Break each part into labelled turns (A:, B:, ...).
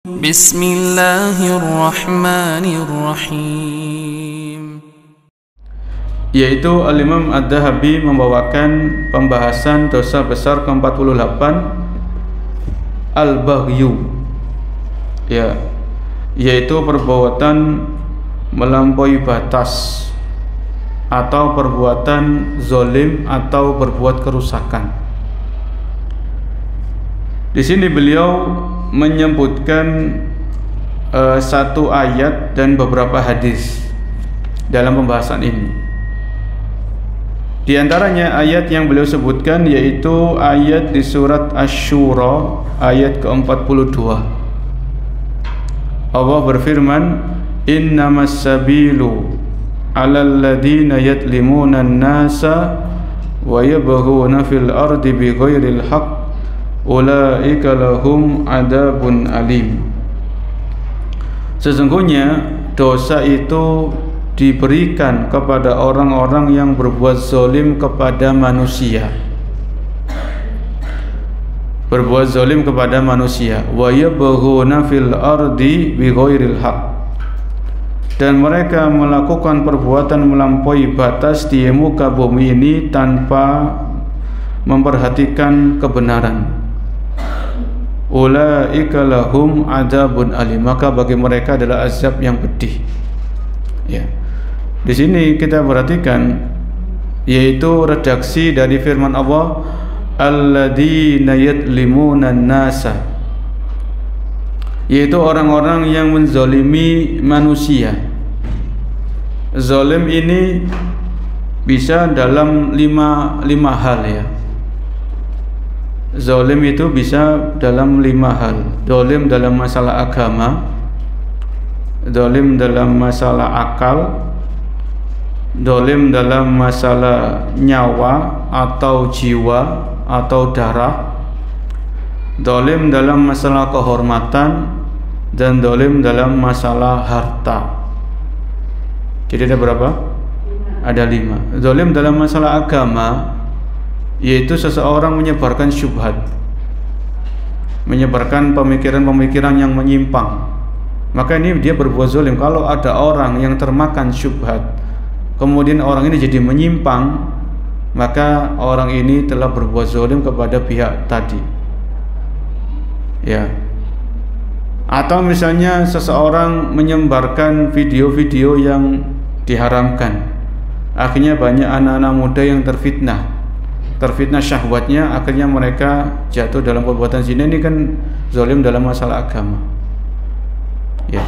A: Bismillahirrahmanirrahim.
B: Yaitu Al-Imam Ad-Dhahabi membawakan pembahasan dosa besar ke-48, Al-Baghyu, ya, yaitu perbuatan melampaui batas atau perbuatan zalim atau berbuat kerusakan. Di sini beliau menyebutkan satu ayat dan beberapa hadis dalam pembahasan ini. Di antaranya ayat yang beliau sebutkan yaitu ayat di surat Asy-Syura ayat ke-42. Allah berfirman, "Innamas sabilu 'alal ladzina yadlimuna an-nasa wa yabghuna fil ardi bighairil haqq ulaika lahum adzabun alim." Sesungguhnya dosa itu diberikan kepada orang-orang yang berbuat zalim kepada manusia. Berbuat zalim kepada manusia. Wa yabghuna fil ardi bighairil haqq. Dan mereka melakukan perbuatan melampaui batas di muka bumi ini tanpa memperhatikan kebenaran. Ulaika lahum adzabun alim, maka bagi mereka adalah azab yang pedih. Ya. Di sini kita perhatikan yaitu redaksi dari firman Allah, alladzina yadlimuna an-nasa, yaitu orang-orang yang menzalimi manusia. Zalim ini bisa dalam lima hal, ya. Zalim itu bisa dalam 5 hal. Zalim dalam masalah agama, zalim dalam masalah akal, zalim dalam masalah nyawa atau jiwa atau darah, zalim dalam masalah kehormatan, dan zalim dalam masalah harta. Jadi ada berapa? Ada 5. Zalim dalam masalah agama yaitu seseorang menyebarkan syubhat, menyebarkan pemikiran-pemikiran yang menyimpang, maka ini dia berbuat zalim. Kalau ada orang yang termakan syubhat kemudian orang ini jadi menyimpang, maka orang ini telah berbuat zalim kepada pihak tadi, ya. Atau misalnya seseorang menyebarkan video-video yang diharamkan, akhirnya banyak anak-anak muda yang terfitnah syahwatnya, akhirnya mereka jatuh dalam perbuatan zina. Ini kan zalim dalam masalah agama, ya.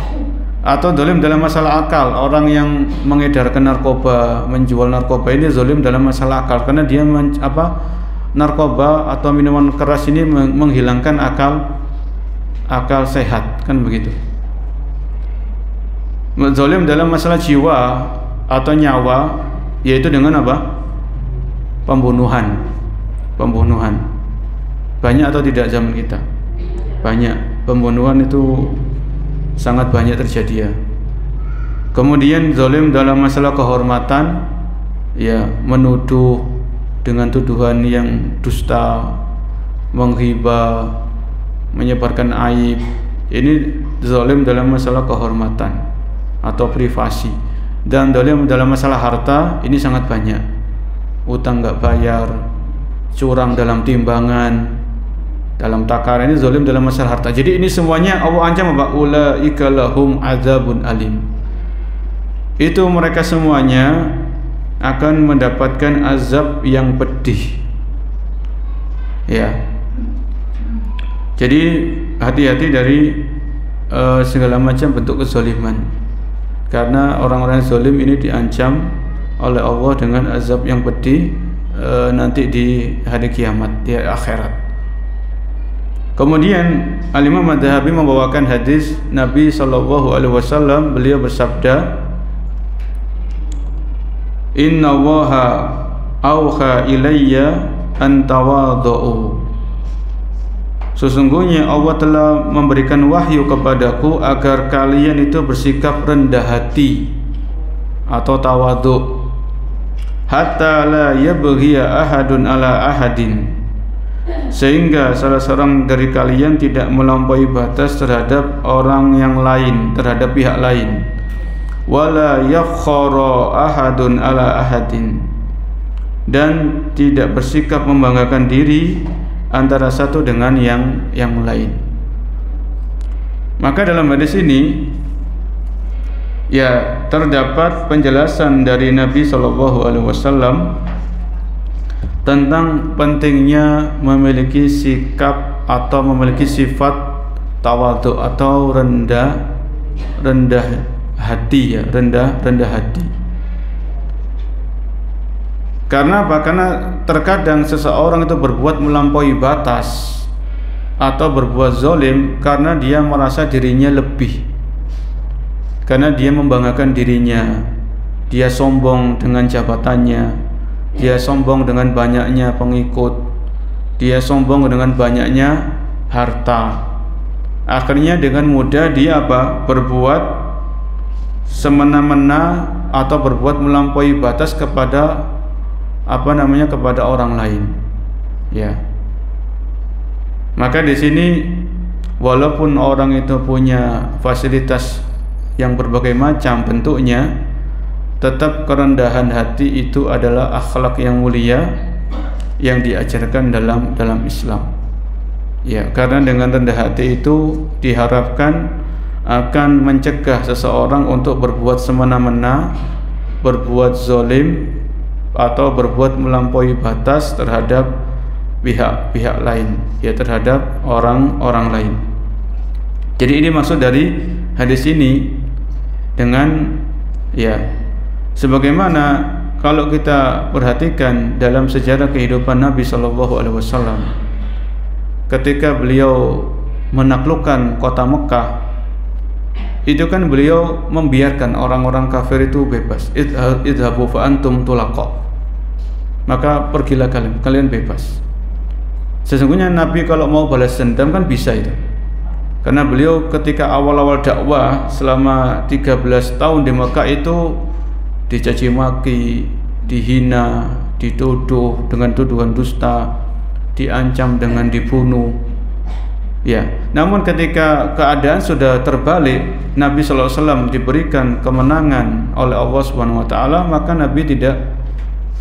B: Atau zalim dalam masalah akal, orang yang mengedarkan narkoba, menjual narkoba, ini zalim dalam masalah akal, karena dia narkoba atau minuman keras ini menghilangkan akal sehat, kan begitu. Zalim dalam masalah jiwa atau nyawa, yaitu dengan apa? Pembunuhan. Banyak atau tidak zaman kita? Banyak. Pembunuhan itu sangat banyak terjadi, ya. Kemudian zalim dalam masalah kehormatan, ya, menuduh dengan tuduhan yang dusta, menghibah, menyebarkan aib. Ini zalim dalam masalah kehormatan atau privasi. Dan zalim dalam masalah harta ini sangat banyak. Utang nggak bayar, curang dalam timbangan, dalam takaran, ini zalim dalam masalah harta. Jadi ini semuanya Allah ancam apa? Ulaika lahum adzabun alim. Itu mereka semuanya akan mendapatkan azab yang pedih, ya. Jadi hati-hati dari segala macam bentuk kezaliman, karena orang-orang zalim ini diancam oleh Allah dengan azab yang pedih nanti di hari kiamat, di akhirat. Kemudian Al-Imam Ad-Dhahabi membawakan hadis Nabi SAW. Beliau bersabda, "Inna Allaha awha ilayya an tawadhu." Sesungguhnya Allah telah memberikan wahyu kepadaku agar kalian itu bersikap rendah hati atau tawadhu, hatta la yabghiya ahadun ala ahadin, sehingga salah seorang dari kalian tidak melampaui batas terhadap orang yang lain, terhadap pihak lain. Wala yakhara ahadun ala ahadin, dan tidak bersikap membanggakan diri antara satu dengan yang lain. Maka dalam hadis ini ya terdapat penjelasan dari Nabi SAW tentang pentingnya memiliki sikap atau memiliki sifat tawadhu atau rendah hati ya, rendah hati. Karena apa? Karena terkadang seseorang itu berbuat melampaui batas atau berbuat zalim karena dia merasa dirinya lebih, karena dia membanggakan dirinya, dia sombong dengan jabatannya, dia sombong dengan banyaknya pengikut, dia sombong dengan banyaknya harta. Akhirnya dengan mudah dia apa? Berbuat semena-mena atau berbuat melampaui batas kepada kepada orang lain. Ya. Maka di sini walaupun orang itu punya fasilitas yang berbagai macam bentuknya, tetap kerendahan hati itu adalah akhlak yang mulia yang diajarkan dalam Islam. Ya, karena dengan rendah hati itu diharapkan akan mencegah seseorang untuk berbuat semena-mena, berbuat zalim atau berbuat melampaui batas terhadap pihak lain, ya, terhadap orang lain. Jadi ini maksud dari hadis ini dengan ya sebagaimana kalau kita perhatikan dalam sejarah kehidupan Nabi SAW, ketika beliau menaklukkan kota Mekah, itu kan beliau membiarkan orang-orang kafir itu bebas. Idhabu fa antum tulaqa, maka pergilah kalian bebas. Sesungguhnya Nabi kalau mau balas dendam kan bisa itu, karena beliau ketika awal-awal dakwah selama 13 tahun di Mekah itu dicaci maki, dihina, dituduh dengan tuduhan dusta, diancam dengan dibunuh. Ya, namun ketika keadaan sudah terbalik, Nabi SAW diberikan kemenangan oleh Allah Subhanahu Wa Taala, maka Nabi tidak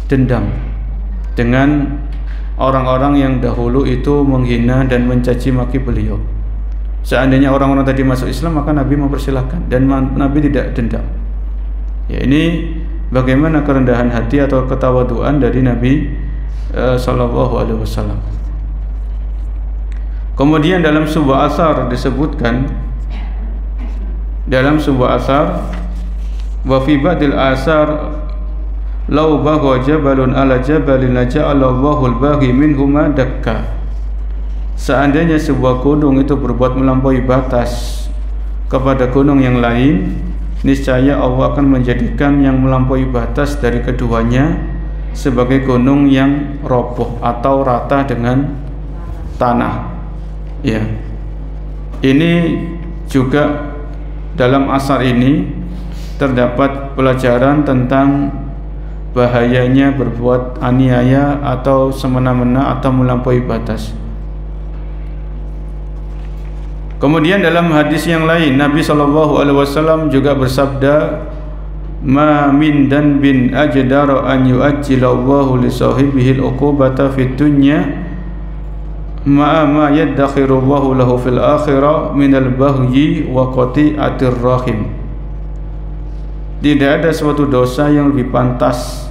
B: dendam dengan orang-orang yang dahulu itu menghina dan mencaci maki beliau. Seandainya orang-orang tadi masuk Islam, maka Nabi mempersilahkan dan Nabi tidak dendam. Ya, ini bagaimana kerendahan hati atau ketawaduan dari Nabi Sallallahu Alaihi Wasallam. Kemudian dalam sebuah asar disebutkan, dalam sebuah asar, wa fi ba'dil asar law bagha jabalun ala jabalin la ja'alallahu al-baghi minhuma dakka. Seandainya sebuah gunung itu berbuat melampaui batas kepada gunung yang lain, niscaya Allah akan menjadikan yang melampaui batas dari keduanya sebagai gunung yang roboh atau rata dengan tanah. Ya, ini juga dalam asar ini terdapat pelajaran tentang bahayanya berbuat aniaya atau semena-mena atau melampaui batas. Kemudian dalam hadis yang lain Nabi SAW juga bersabda, ma min danbin ajdara an yu'ajjilallahu li sahibihi al-uqubata fid dunya ma yaddakhirullahu lahu fil akhirah minal baghyi wa qati'atir rahim. Tidak ada suatu dosa yang lebih pantas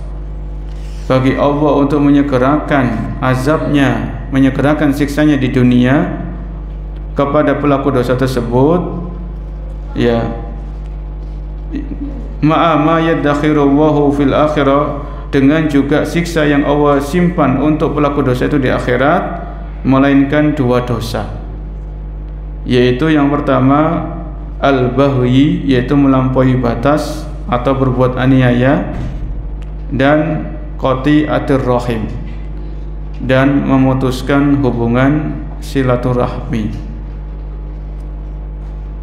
B: bagi Allah untuk menyegerakan azabnya, menyegerakan siksanya di dunia kepada pelaku dosa tersebut, ya, ma yaddakhirullahu fil akhirah, dengan juga siksa yang Allah simpan untuk pelaku dosa itu di akhirat, melainkan dua dosa, yaitu yang pertama al-baghyi, yaitu melampaui batas atau berbuat aniaya, dan qati'atir rahim, dan memutuskan hubungan silaturahmi.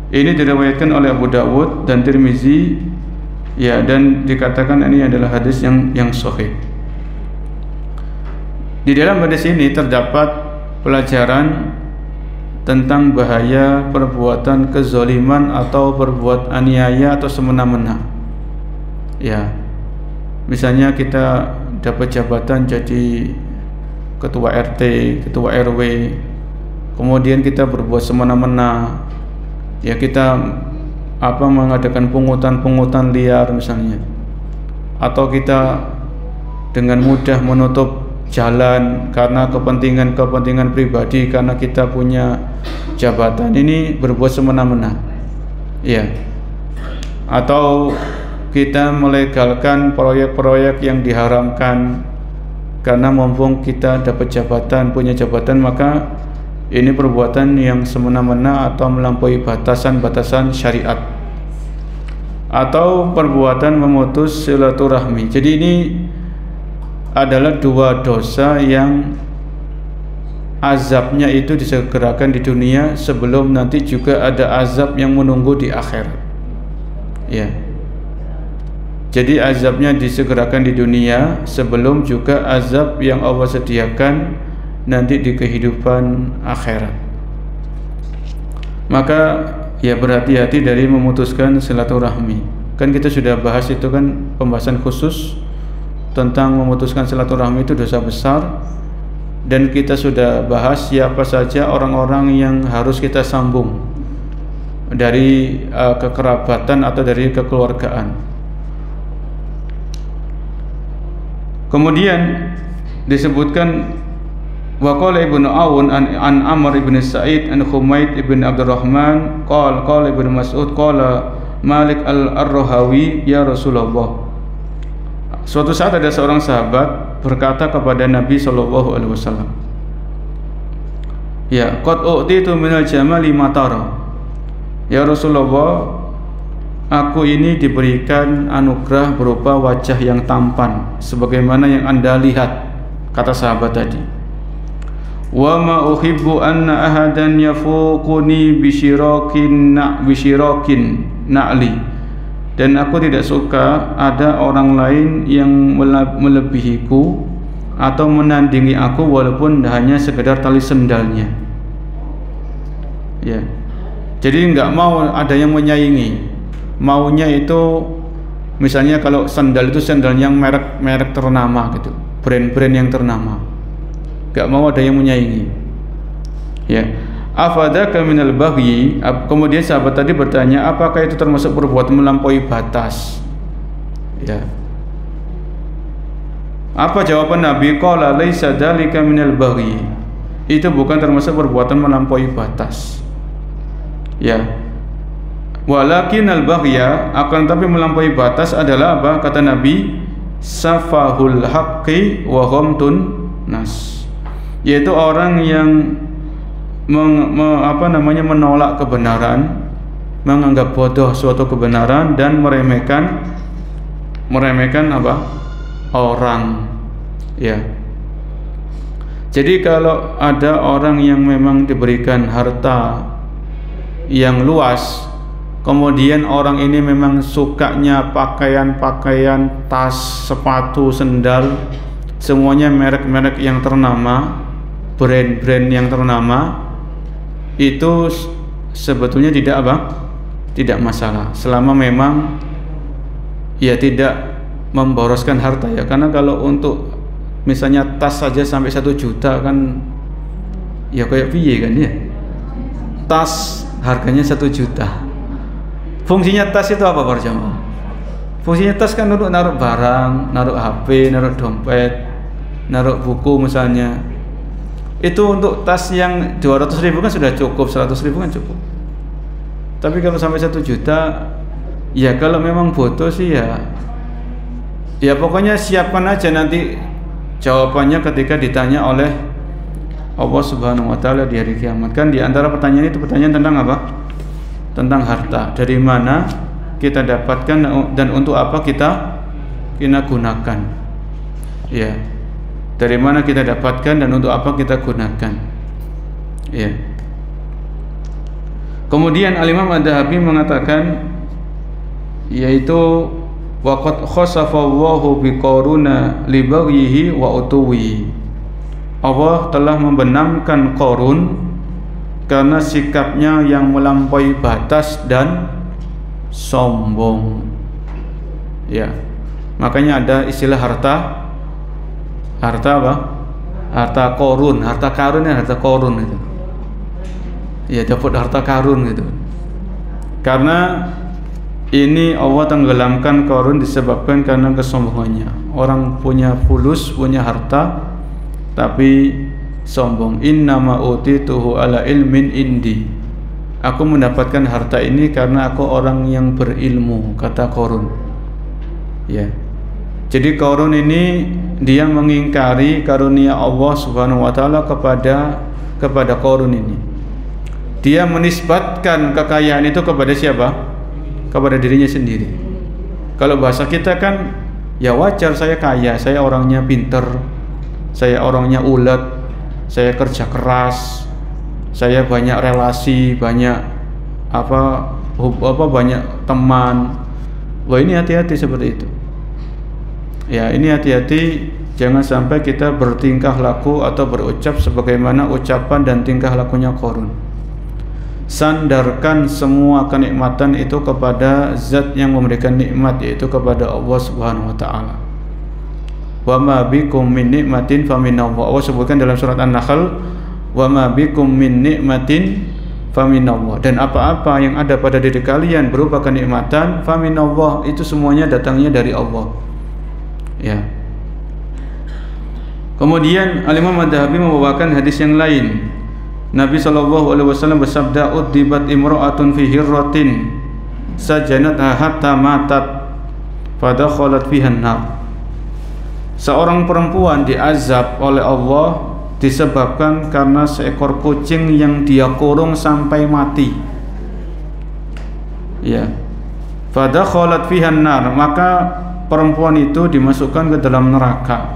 B: Ini diriwayatkan oleh Abu Dawud dan Tirmizi, ya, dan dikatakan ini adalah hadis yang sahih. Di dalam hadis ini terdapat pelajaran tentang bahaya perbuatan kezaliman atau berbuat aniaya atau semena-mena. Ya, misalnya kita dapat jabatan jadi ketua RT, ketua RW, kemudian kita berbuat semena-mena. Ya, kita mengadakan pungutan liar misalnya, atau kita dengan mudah menutup jalan karena kepentingan pribadi, karena kita punya jabatan, ini berbuat semena-mena. Ya. Atau kita melegalkan proyek-proyek yang diharamkan karena mumpung kita dapat jabatan, punya jabatan, maka ini perbuatan yang semena-mena atau melampaui batasan-batasan syariat. Atau perbuatan memutus silaturahmi. Jadi ini adalah dua dosa yang azabnya itu disegerakan di dunia sebelum nanti juga ada azab yang menunggu di akhirat. Ya. Jadi azabnya disegerakan di dunia sebelum juga azab yang Allah sediakan nanti di kehidupan akhirat. Maka ya berhati-hati dari memutuskan silaturahmi. Kan kita sudah bahas itu kan, pembahasan khusus tentang memutuskan silaturahmi itu dosa besar, dan kita sudah bahas siapa saja orang-orang yang harus kita sambung dari kekerabatan atau dari kekeluargaan. Kemudian disebutkan waqala Ibnu Aun an Amr ibn Sa'id an Humaid ibn Abdurrahman qala Ibnu Mas'ud qala Malik al-Arrahawi ya Rasulullah. Suatu saat ada seorang sahabat berkata kepada Nabi SAW, ya, qad u'titu minal jamali ma tara. Ya Rasulullah, aku ini diberikan anugerah berupa wajah yang tampan sebagaimana yang Anda lihat, kata sahabat tadi. Wa ma uhibbu anna ahadan yafuquni bisyirakin na'li. Dan aku tidak suka ada orang lain yang melebihiku atau menandingi aku walaupun hanya sekedar tali sendalnya. Ya. Jadi enggak mau ada yang menyaingi. Maunya itu misalnya kalau sandal itu sandal yang merek ternama gitu, brand-brand yang ternama. Enggak mau ada yang menyaingi. Ya. Afadaka minal baghi. Kemudian sahabat tadi bertanya, apakah itu termasuk perbuatan melampaui batas? Ya. Apa jawaban Nabi? Qala laisa dzalika minal baghi. Itu bukan termasuk perbuatan melampaui batas. Ya. Walakin al-baghya, akan tapi melampaui batas adalah apa? Kata Nabi, safahul haqqi wa ghamtun nas. Yaitu orang yang menolak kebenaran, menganggap bodoh suatu kebenaran, dan meremehkan apa? Orang. Ya. Jadi kalau ada orang yang memang diberikan harta yang luas, kemudian orang ini memang sukanya pakaian-pakaian, tas, sepatu, sendal, semuanya merek-merek yang ternama, brand-brand yang ternama, itu sebetulnya tidak masalah selama memang ya tidak memboroskan harta ya. Karena kalau untuk misalnya tas saja sampai 1 juta kan ya kayak piye kan ya, tas harganya 1 juta. Fungsinya tas itu apa para jamaah? Fungsinya tas kan untuk naruh barang, naruh HP, naruh dompet, naruh buku misalnya. Itu untuk tas yang 200.000 kan sudah cukup, 100.000 kan cukup. Tapi kalau sampai 1 juta, ya kalau memang butuh sih ya pokoknya siapkan aja nanti jawabannya ketika ditanya oleh Allah Subhanahu wa taala di hari kiamat. Kan di antara pertanyaan itu pertanyaan tentang apa? Tentang harta. Dari mana kita dapatkan dan untuk apa kita gunakan. Ya. Dari mana kita dapatkan dan untuk apa kita gunakan. Ya. Kemudian Al-Imam Ad-Dhahabi mengatakan, yaitu waqad khasafallahu biqaruna li baghihi wa utuwi. Allah telah membenamkan Qarun karena sikapnya yang melampaui batas dan sombong. Ya, makanya ada istilah harta apa? Harta Qarun, harta karun dan harta Qarun itu. Ya, dapat harta karun gitu. Karena ini Allah tenggelamkan Qarun disebabkan karena kesombongannya. Orang punya fulus, punya harta, tapi sombong. Innama utituhu ala ilmin indi. Aku mendapatkan harta ini karena aku orang yang berilmu, kata Qarun. Ya. Jadi Qarun ini dia mengingkari karunia Allah Subhanahu wa taala kepada Qarun ini. Dia menisbatkan kekayaan itu kepada siapa? Kepada dirinya sendiri. Kalau bahasa kita kan ya wajar, saya kaya, saya orangnya pinter, saya orangnya ulet, saya kerja keras, saya banyak relasi, banyak banyak teman. Wah, ini hati-hati seperti itu. Ya, ini hati-hati, jangan sampai kita bertingkah laku atau berucap sebagaimana ucapan dan tingkah lakunya Qarun. Sandarkan semua kenikmatan itu kepada zat yang memberikan nikmat, yaitu kepada Allah Subhanahu wa taala. Wa ma bikum min nikmatin faminallah. Allah sebutkan dalam surat An-Nahl, wa ma bikum min nikmatin faminallah. Dan apa-apa yang ada pada diri kalian berupa kenikmatan, faminallah, itu semuanya datangnya dari Allah. Ya. Kemudian Al-Imam Ad-Dhahabi membawakan hadis yang lain. Nabi SAW bersabda, uddibat imra'atun fi hirratin sajanatha hatta matat fadakhalat fiha an-nar. Seorang perempuan diazab oleh Allah disebabkan karena seekor kucing yang dia kurung sampai mati. Ya. Fadakhalat fiha an-nar, maka perempuan itu dimasukkan ke dalam neraka.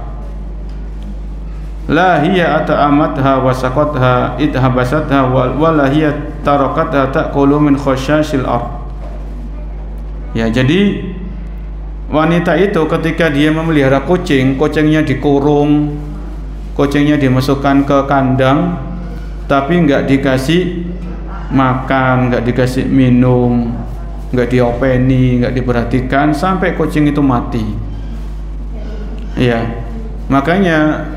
B: La hiya ata'amatha wa saqatha idhabasatha wa la hiya tarakatha ta'kulu min khashashil ard. Ya, jadi wanita itu ketika dia memelihara kucing, kucingnya dikurung, kucingnya dimasukkan ke kandang, tapi enggak dikasih makan, enggak dikasih minum, enggak diopeni, enggak diperhatikan sampai kucing itu mati. Ya, makanya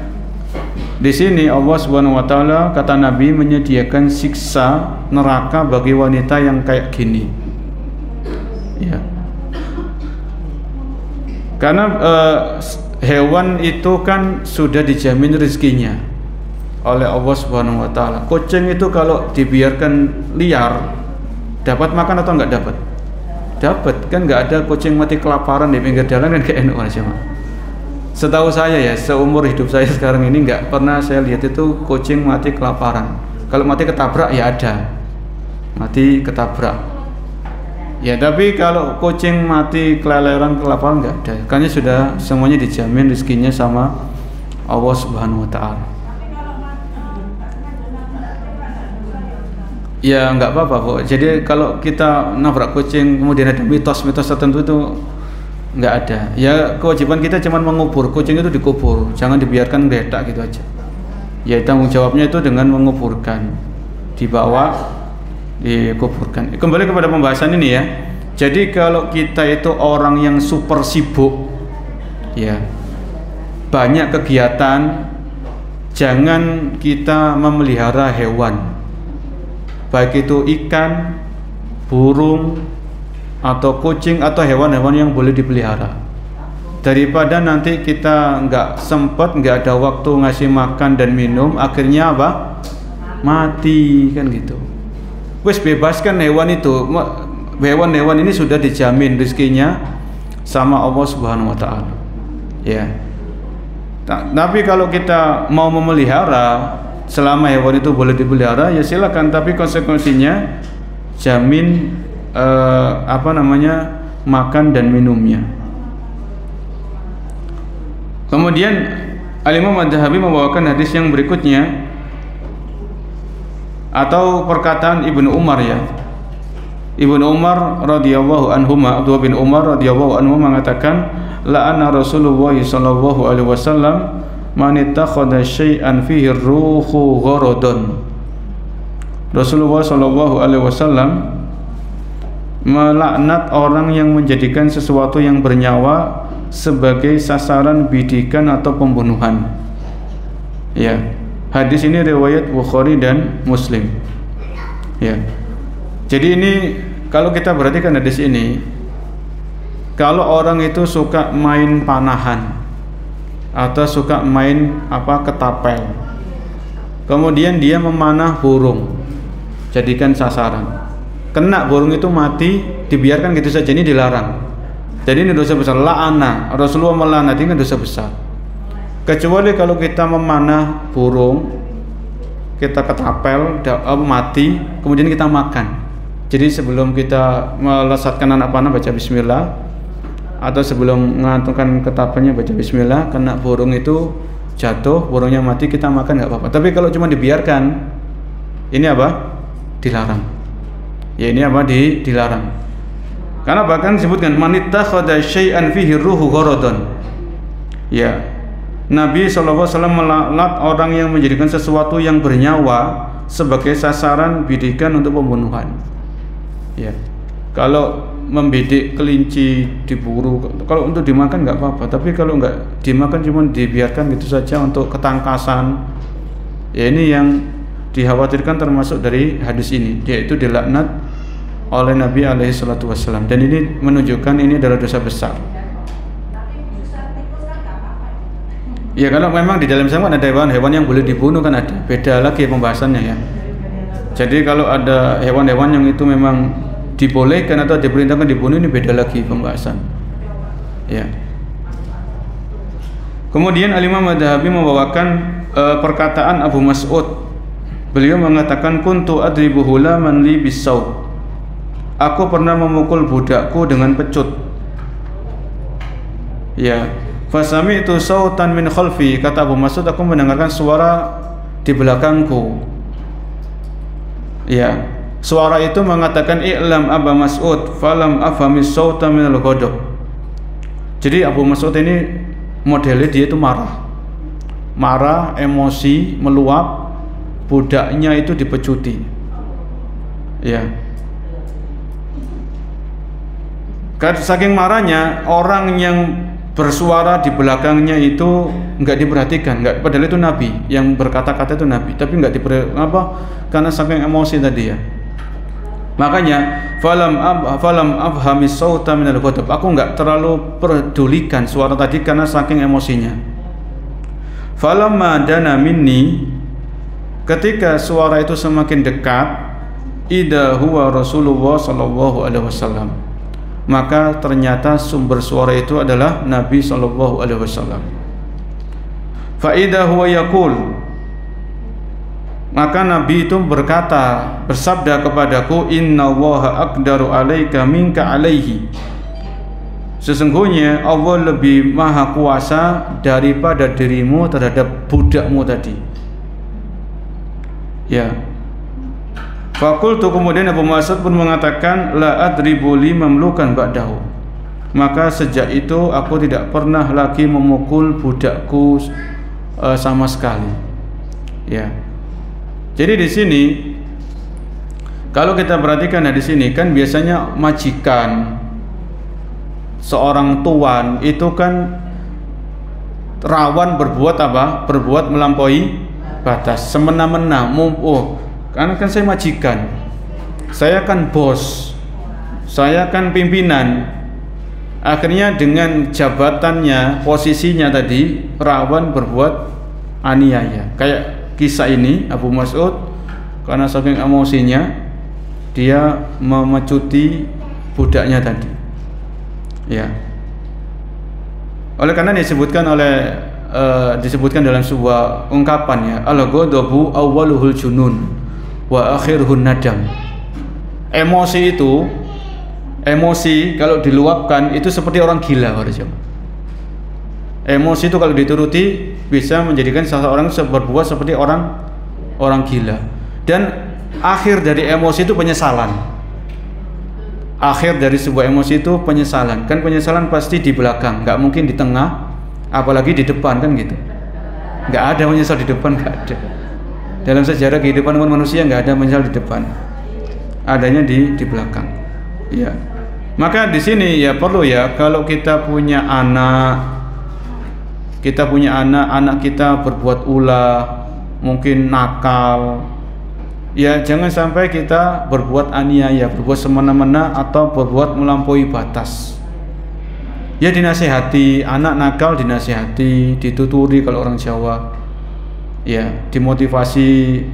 B: di sini Allah Subhanahu wa taala, kata Nabi, menyediakan siksa neraka bagi wanita yang kayak gini. Ya. Karena hewan itu kan sudah dijamin rezekinya oleh Allah Subhanahu wa taala. Kucing itu kalau dibiarkan liar dapat makan atau enggak dapat? Dapat, kan enggak ada kucing mati kelaparan di pinggir jalan kan, kayak enak aja, Mas. Setahu saya ya, seumur hidup saya sekarang ini nggak pernah saya lihat itu kucing mati kelaparan. Kalau mati ketabrak ya ada, mati ketabrak. Ya, tapi kalau kucing mati keleleran kelaparan nggak ada. Karena sudah semuanya dijamin rezekinya sama Allah Subhanahu wa taala. Ya nggak apa-apa kok. Jadi kalau kita nabrak kucing kemudian ada mitos-mitos tertentu itu nggak ada. Ya, kewajiban kita cuma mengubur kucing itu, dikubur, jangan dibiarkan geletak gitu aja. Ya, tanggung jawabnya itu dengan menguburkan, dibawa, dikuburkan. Kembali kepada pembahasan ini ya. Jadi kalau kita itu orang yang super sibuk, ya, banyak kegiatan, jangan kita memelihara hewan, baik itu ikan, burung, atau kucing atau hewan-hewan yang boleh dipelihara. Daripada nanti kita nggak sempat, nggak ada waktu ngasih makan dan minum, akhirnya apa? Mati kan gitu. Wes bebaskan hewan itu. Hewan-hewan ini sudah dijamin rezekinya sama Allah Subhanahu wa taala. Ya. Tapi kalau kita mau memelihara, selama hewan itu boleh dipelihara ya silakan, tapi konsekuensinya jamin makan dan minumnya. Kemudian Al-Imam Ad-Dhahabi membawakan hadis yang berikutnya atau perkataan Ibnu Umar ya. Ibnu Umar radhiyallahu anhuma, Abdullah bin Umar radhiyallahu anhu mengatakan, la'ana Rasulullah sallallahu alaihi wasallam man ittakhadha syai'an fihi ruhu gharadun. Rasulullah sallallahu alaihi wasallam melaknat orang yang menjadikan sesuatu yang bernyawa sebagai sasaran bidikan atau pembunuhan. Ya. Hadis ini riwayat Bukhari dan Muslim. Ya. Jadi ini kalau kita perhatikan hadis ini, kalau orang itu suka main panahan atau suka main ketapel, kemudian dia memanah burung, jadikan sasaran, kena burung itu mati, dibiarkan gitu saja, ini dilarang. Jadi ini dosa besar. La'ana, Rasulullah melaknat, ini dosa besar. Kecuali kalau kita memanah burung, kita ketapel, mati, kemudian kita makan. Jadi sebelum kita melesatkan anak panah baca bismillah, atau sebelum mengantungkan ketapelnya baca bismillah, kena burung itu jatuh, burungnya mati, kita makan nggak apa-apa. Tapi kalau cuma dibiarkan, ini apa? Dilarang. Ya ini apa? Dilarang. Karena bahkan disebutkan man ittakhadha syai'an fihi ruhu gharadun. Ya. Nabi SAW melaknat orang yang menjadikan sesuatu yang bernyawa sebagai sasaran bidikan untuk pembunuhan. Ya. Kalau membidik kelinci diburu, kalau untuk dimakan nggak apa-apa, tapi kalau nggak dimakan cuma dibiarkan gitu saja untuk ketangkasan, ya ini yang dikhawatirkan termasuk dari hadis ini, yaitu dilaknat oleh Nabi SAW. Dan ini menunjukkan ini adalah dosa besar. Ya kalau memang di dalam Islam ada hewan-hewan yang boleh dibunuh kan ada, beda lagi pembahasannya ya. Jadi kalau ada hewan-hewan yang itu memang dibolehkan atau diperintahkan dibunuh, ini beda lagi pembahasan. Ya. Kemudian Al-Imam Adz-Dzahabi membawakan perkataan Abu Mas'ud. Beliau mengatakan kuntu adribu hulaman li bisaut. Aku pernah memukul budakku dengan pecut. Ya. Fasami'tu sautan min khalfi, kata Abu Mas'ud, aku mendengarkan suara di belakangku. Ya. Suara itu mengatakan i'lam Aba Mas'ud falam afhamis sauta minal ghadab. Jadi Abu Mas'ud ini modelnya dia itu marah, emosi, meluap, budaknya itu dipecuti. Ya. Saking marahnya, orang yang bersuara di belakangnya itu enggak diperhatikan, padahal itu Nabi yang berkata-kata itu Nabi, tapi enggak karena saking emosi tadi ya. Makanya falam afhamis sauta minal ghadab, aku enggak terlalu pedulikan suara tadi karena saking emosinya. Falamma dana minni, ketika suara itu semakin dekat, idza huwa Rasulullah sallallahu alaihi wasallam, maka ternyata sumber suara itu adalah Nabi sallallahu alaihi wasallam. Fa idza huwa yaqul, maka Nabi itu bersabda kepadaku, innallaha aqdaru alaika minka alaihi, sesungguhnya Allah lebih maha kuasa daripada dirimu terhadap budakmu tadi. Ya. Fakultu, kemudian Abu Mas'ud pun mengatakan, la adribu li mamlukan ba'dahu, maka sejak itu aku tidak pernah lagi memukul budakku sama sekali. Ya. Jadi di sini kalau kita perhatikan di sini kan biasanya majikan seorang tuan itu kan rawan berbuat apa? Berbuat melampaui batas, semena-mena. Karena kan saya majikan, saya kan bos, saya kan pimpinan. Akhirnya dengan jabatannya, posisinya tadi rawan berbuat aniaya. Kayak kisah ini Abu Mas'ud, karena saking emosinya dia memecuti budaknya tadi. Ya. Oleh karena disebutkan dalam sebuah ungkapan ya, al-ghadabu awwaluhul junun wa akhiruhun nadam. Emosi kalau diluapkan itu seperti orang gila, emosi itu kalau dituruti bisa menjadikan seseorang berbuat seperti orang gila. Dan akhir dari emosi itu penyesalan. Akhir dari sebuah emosi itu penyesalan. Kan penyesalan pasti di belakang, nggak mungkin di tengah, apalagi di depan kan gitu. Nggak ada menyesal di depan, nggak ada. Dalam sejarah kehidupan manusia nggak ada menyesal di depan, adanya di belakang. Ya, maka di sini ya perlu ya, kalau kita punya anak, anak kita berbuat ulah, mungkin nakal, ya jangan sampai kita berbuat aniaya, berbuat semena-mena atau berbuat melampaui batas. Ya dinasihati, anak nakal dinasihati, dituturi kalau orang Jawa. Ya, dimotivasi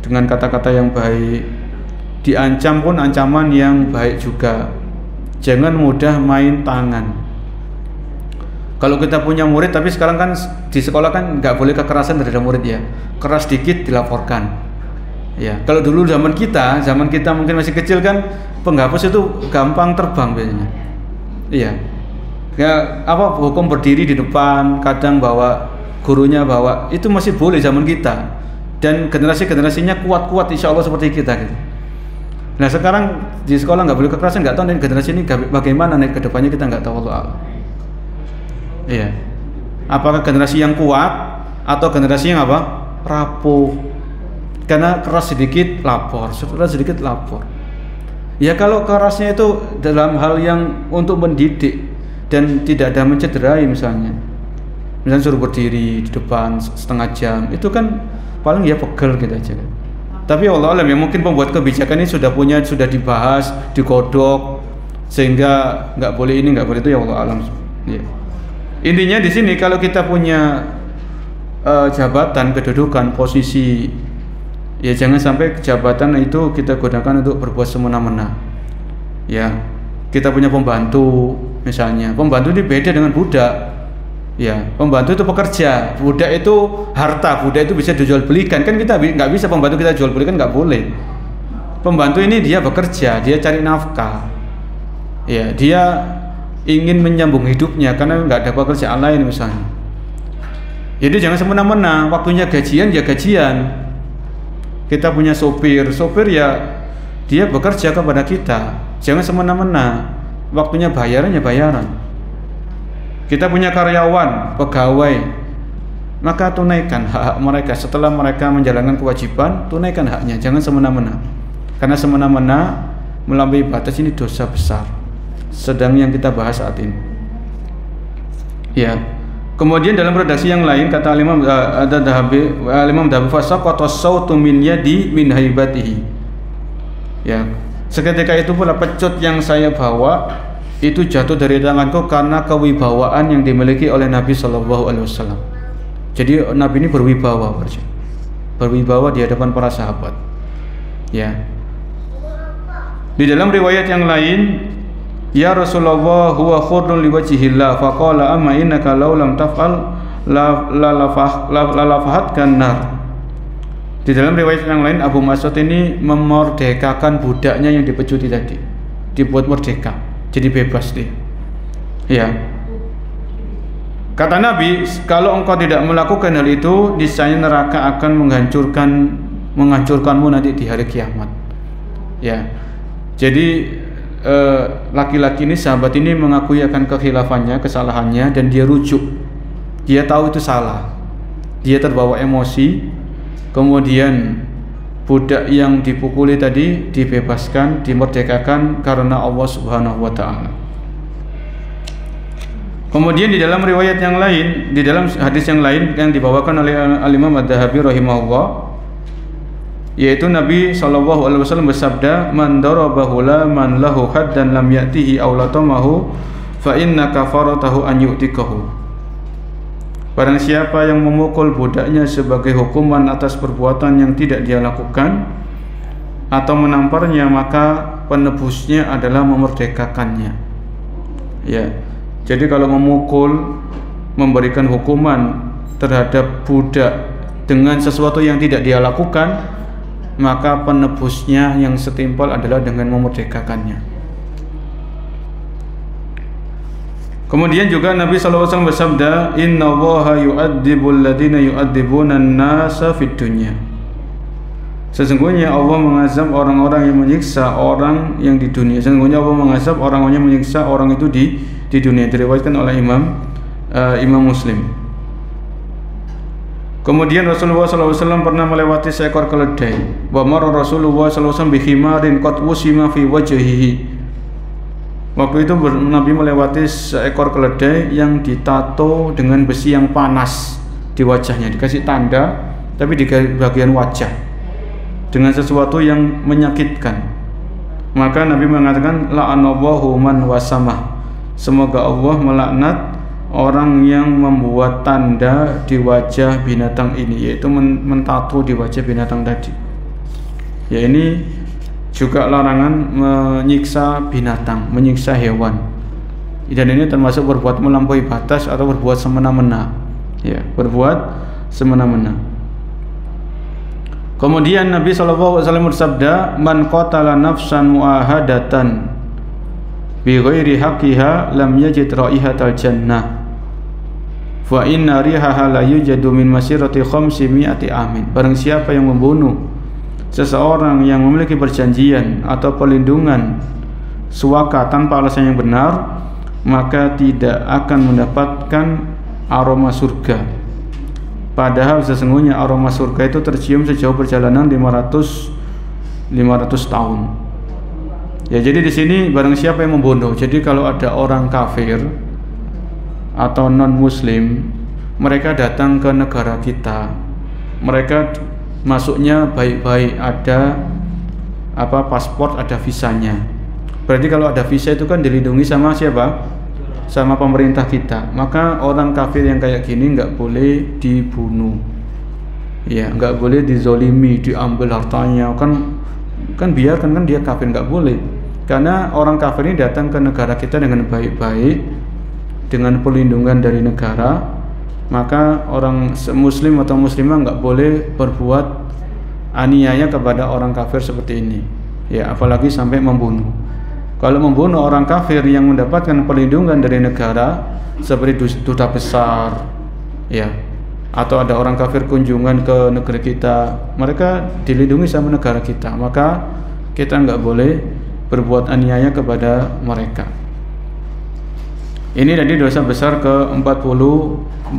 B: dengan kata-kata yang baik. Diancam pun ancaman yang baik juga. Jangan mudah main tangan. Kalau kita punya murid, tapi sekarang kan di sekolah kan nggak boleh kekerasan terhadap murid ya. Keras dikit dilaporkan. Ya, kalau dulu zaman kita mungkin masih kecil kan, penghapus itu gampang terbang biasanya. Iya. Ya, apa hukum berdiri di depan, kadang bawa gurunya bawa, itu masih boleh zaman kita. Dan generasinya kuat-kuat insya Allah seperti kita gitu. Nah sekarang di sekolah nggak boleh kekerasan, nggak tahu nih generasi ini bagaimana nih kedepannya, kita nggak tahu Allah. Iya. Apakah generasi yang kuat atau generasi yang apa? Rapuh. Karena keras sedikit lapor, keras sedikit lapor. Ya kalau kerasnya itu dalam hal yang untuk mendidik dan tidak ada mencederai misalnya suruh berdiri di depan setengah jam, itu kan paling ya pegel gitu aja kan. Tapi Allah alam ya, mungkin pembuat kebijakan ini sudah dibahas, digodok sehingga nggak boleh ini nggak boleh itu, ya Allah alam ya. Intinya di sini kalau kita punya jabatan, kedudukan, posisi, ya jangan sampai jabatan itu kita gunakan untuk berbuat semena-mena. Ya, kita punya pembantu misalnya, pembantu ini beda dengan budak. Ya, pembantu itu pekerja, budak itu harta, budak itu bisa dijual belikan. Kan kita nggak bisa pembantu kita jual belikan, nggak boleh. Pembantu ini dia bekerja, dia cari nafkah. Ya, dia ingin menyambung hidupnya karena nggak ada pekerjaan lain misalnya. Jadi jangan semena-mena, waktunya gajian ya gajian. Kita punya sopir ya dia bekerja kepada kita. Jangan semena-mena, waktunya bayaran ya bayaran. Kita punya karyawan, pegawai, maka tunaikan hak-hak mereka. Setelah mereka menjalankan kewajiban, tunaikan haknya, jangan semena-mena. Karena semena-mena melampaui batas ini dosa besar. Sedang yang kita bahas saat ini. Ya. Kemudian dalam redaksi yang lain kata Imam Dhahabi fasaqata sautu min yadi min haibatihi. Ya. Seketika itu pula pecut yang saya bawa itu jatuh dari tanganku karena kewibawaan yang dimiliki oleh Nabi Shallallahu Alaihi Wasallam. Jadi Nabi ini berwibawa di hadapan para sahabat. Ya. Di dalam riwayat yang lain, ya Rasulullah huwa khurdun liwajhillah faqala amma innaka law lam taf'al la lafahatkan nar. Di dalam riwayat yang lain, Abu Mas'ud ini memerdekakan budaknya yang dipecuti tadi, dibuat merdeka. Jadi bebas dia. Ya. Kata Nabi, kalau engkau tidak melakukan hal itu, niscaya neraka akan menghancurkanmu nanti di hari kiamat. Ya. Jadi laki-laki ini, sahabat ini mengakui akan kekhilafannya, kesalahannya, dan dia rujuk. Dia tahu itu salah. Dia terbawa emosi. Kemudian budak yang dipukuli tadi dibebaskan, dimerdekakan karena Allah Subhanahu wa taala. Kemudian di dalam riwayat yang lain, di dalam hadis yang lain yang dibawakan oleh Al-Imam Ad-Dhahabi rahimahullah, yaitu Nabi sallallahu alaihi wasallam bersabda, "Man darabahu la man lahu haddan lam ya'tihi aw latamahu fa inna kafaratahu an yu'tikahu." Barang siapa yang memukul budaknya sebagai hukuman atas perbuatan yang tidak dia lakukan atau menamparnya, maka penebusnya adalah memerdekakannya. Ya. Jadi kalau memukul, memberikan hukuman terhadap budak dengan sesuatu yang tidak dia lakukan, maka penebusnya yang setimpal adalah dengan memerdekakannya. Kemudian juga Nabi SAW bersabda, Inna Allaha yu'adzibul ladina yu'adzibuna an-nasa fid dunya. Sesungguhnya Allah mengazab orang-orang yang menyiksa orang yang di dunia. Sesungguhnya Allah mengazab orang-orang yang menyiksa orang itu di dunia. Diriwayatkan oleh Imam Muslim. Kemudian Rasulullah SAW pernah melewati seekor keledai. Wa marra Rasulullah SAW bi khimarin qad wusima fi wajhihi. Waktu itu Nabi melewati seekor keledai yang ditato dengan besi yang panas di wajahnya, dikasih tanda tapi di bagian wajah dengan sesuatu yang menyakitkan. Maka Nabi mengatakan la'anallahu man wasamah. Semoga Allah melaknat orang yang membuat tanda di wajah binatang ini, yaitu mentato di wajah binatang tadi. Ya, ini juga larangan menyiksa binatang, menyiksa hewan. Dan ini termasuk berbuat melampaui batas atau berbuat semena-mena. Ya, berbuat semena-mena. Kemudian Nabi SAW bersabda, "Man qatala nafsan mu'ahadatan bi ghairi haqqiha lam yajid raihatal jannah. Fa inna rihaha la yujadu min masirati 500 amin." Barang siapa yang membunuh seseorang yang memiliki perjanjian atau perlindungan suaka tanpa alasan yang benar, maka tidak akan mendapatkan aroma surga. Padahal sesungguhnya aroma surga itu tercium sejauh perjalanan 500 tahun. Ya, jadi di sini barang siapa yang membunuh. Jadi kalau ada orang kafir atau non muslim, mereka datang ke negara kita, mereka masuknya baik-baik, ada paspor, ada visanya. Berarti kalau ada visa itu kan dilindungi sama siapa? Sama pemerintah kita. Maka orang kafir yang kayak gini nggak boleh dibunuh, ya, nggak boleh dizolimi, diambil hartanya. Kan biarkan, kan dia kafir, nggak boleh. Karena orang kafir ini datang ke negara kita dengan baik-baik, dengan perlindungan dari negara, maka orang muslim atau muslimah nggak boleh berbuat aniaya kepada orang kafir seperti ini, ya, apalagi sampai membunuh. Kalau membunuh orang kafir yang mendapatkan perlindungan dari negara seperti duta besar, ya, atau ada orang kafir kunjungan ke negeri kita, mereka dilindungi sama negara kita, maka kita nggak boleh berbuat aniaya kepada mereka. Ini tadi dosa besar ke 48.